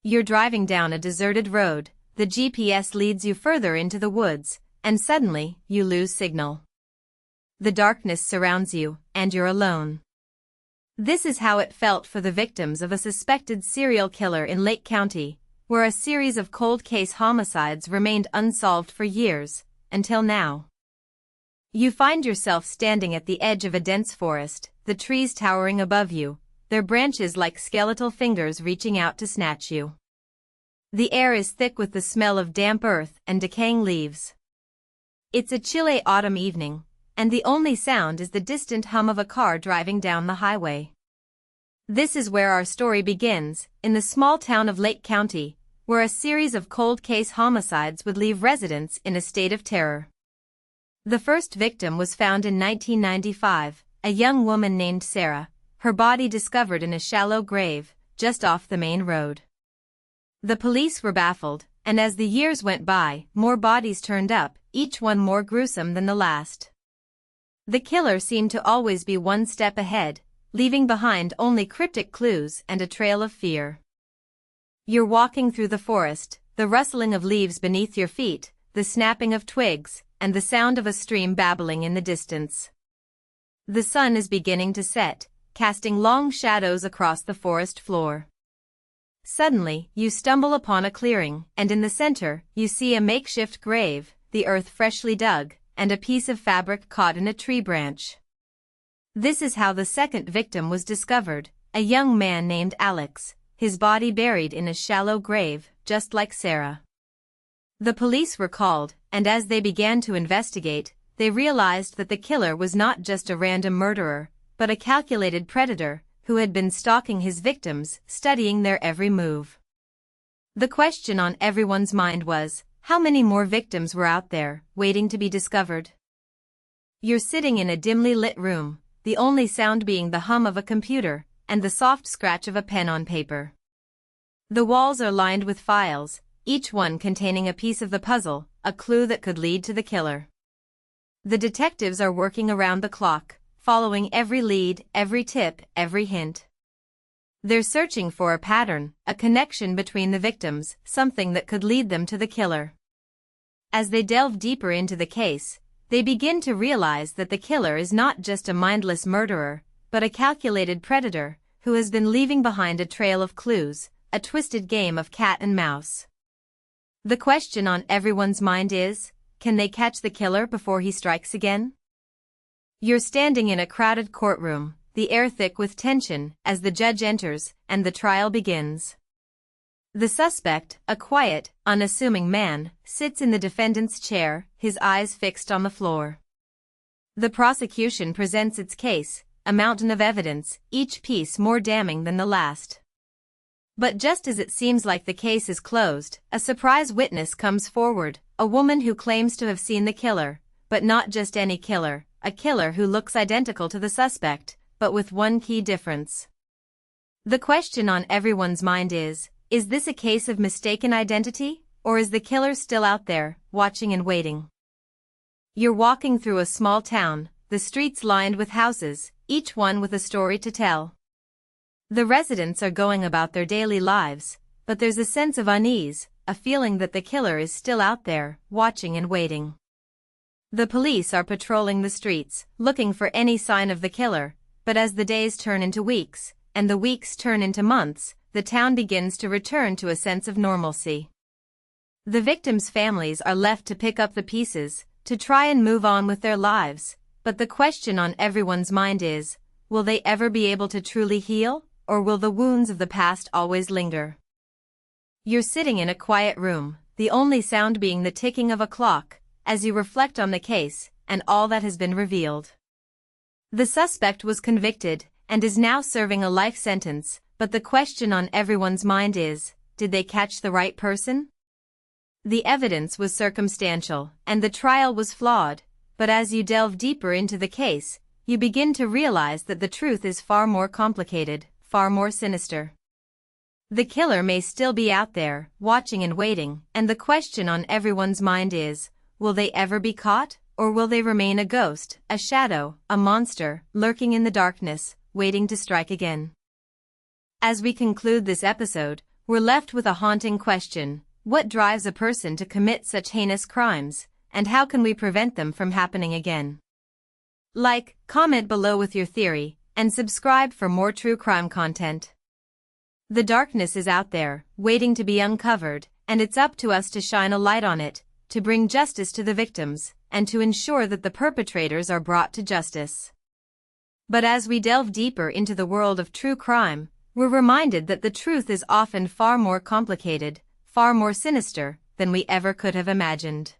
You're driving down a deserted road, the GPS leads you further into the woods, and suddenly, you lose signal. The darkness surrounds you, and you're alone. This is how it felt for the victims of a suspected serial killer in Lake County, where a series of cold case homicides remained unsolved for years, until now. You find yourself standing at the edge of a dense forest, the trees towering above you, their branches like skeletal fingers reaching out to snatch you. The air is thick with the smell of damp earth and decaying leaves. It's a chilly autumn evening, and the only sound is the distant hum of a car driving down the highway. This is where our story begins, in the small town of Lake County, where a series of cold case homicides would leave residents in a state of terror. The first victim was found in 1995, a young woman named Sarah, her body discovered in a shallow grave, just off the main road. The police were baffled, and as the years went by, more bodies turned up, each one more gruesome than the last. The killer seemed to always be one step ahead, leaving behind only cryptic clues and a trail of fear. You're walking through the forest, the rustling of leaves beneath your feet, the snapping of twigs, and the sound of a stream babbling in the distance. The sun is beginning to set, casting long shadows across the forest floor. Suddenly, you stumble upon a clearing, and in the center, you see a makeshift grave, the earth freshly dug, and a piece of fabric caught in a tree branch. This is how the second victim was discovered, a young man named Alex, his body buried in a shallow grave, just like Sarah. The police were called, and as they began to investigate, they realized that the killer was not just a random murderer, but a calculated predator who had been stalking his victims, studying their every move. The question on everyone's mind was, how many more victims were out there, waiting to be discovered? You're sitting in a dimly lit room, the only sound being the hum of a computer and the soft scratch of a pen on paper. The walls are lined with files, each one containing a piece of the puzzle, a clue that could lead to the killer. The detectives are working around the clock, following every lead, every tip, every hint. They're searching for a pattern, a connection between the victims, something that could lead them to the killer. As they delve deeper into the case, they begin to realize that the killer is not just a mindless murderer, but a calculated predator who has been leaving behind a trail of clues, a twisted game of cat and mouse. The question on everyone's mind is, can they catch the killer before he strikes again? You're standing in a crowded courtroom, the air thick with tension as the judge enters and the trial begins. The suspect, a quiet, unassuming man, sits in the defendant's chair, his eyes fixed on the floor. The prosecution presents its case, a mountain of evidence, each piece more damning than the last. But just as it seems like the case is closed, a surprise witness comes forward, a woman who claims to have seen the killer, but not just any killer, a killer who looks identical to the suspect, but with one key difference. The question on everyone's mind is this a case of mistaken identity, or is the killer still out there, watching and waiting? You're walking through a small town, the streets lined with houses, each one with a story to tell. The residents are going about their daily lives, but there's a sense of unease, a feeling that the killer is still out there, watching and waiting. The police are patrolling the streets, looking for any sign of the killer, but as the days turn into weeks, and the weeks turn into months, the town begins to return to a sense of normalcy. The victims' families are left to pick up the pieces, to try and move on with their lives, but the question on everyone's mind is, will they ever be able to truly heal, or will the wounds of the past always linger? You're sitting in a quiet room, the only sound being the ticking of a clock, as you reflect on the case and all that has been revealed. The suspect was convicted and is now serving a life sentence, but the question on everyone's mind is, did they catch the right person? The evidence was circumstantial, and the trial was flawed, but as you delve deeper into the case, you begin to realize that the truth is far more complicated, far more sinister. The killer may still be out there, watching and waiting, and the question on everyone's mind is, will they ever be caught, or will they remain a ghost, a shadow, a monster, lurking in the darkness, waiting to strike again? As we conclude this episode, we're left with a haunting question: what drives a person to commit such heinous crimes, and how can we prevent them from happening again? Like, comment below with your theory, and subscribe for more true crime content. The darkness is out there, waiting to be uncovered, and it's up to us to shine a light on it, to bring justice to the victims, and to ensure that the perpetrators are brought to justice. But as we delve deeper into the world of true crime, we're reminded that the truth is often far more complicated, far more sinister, than we ever could have imagined.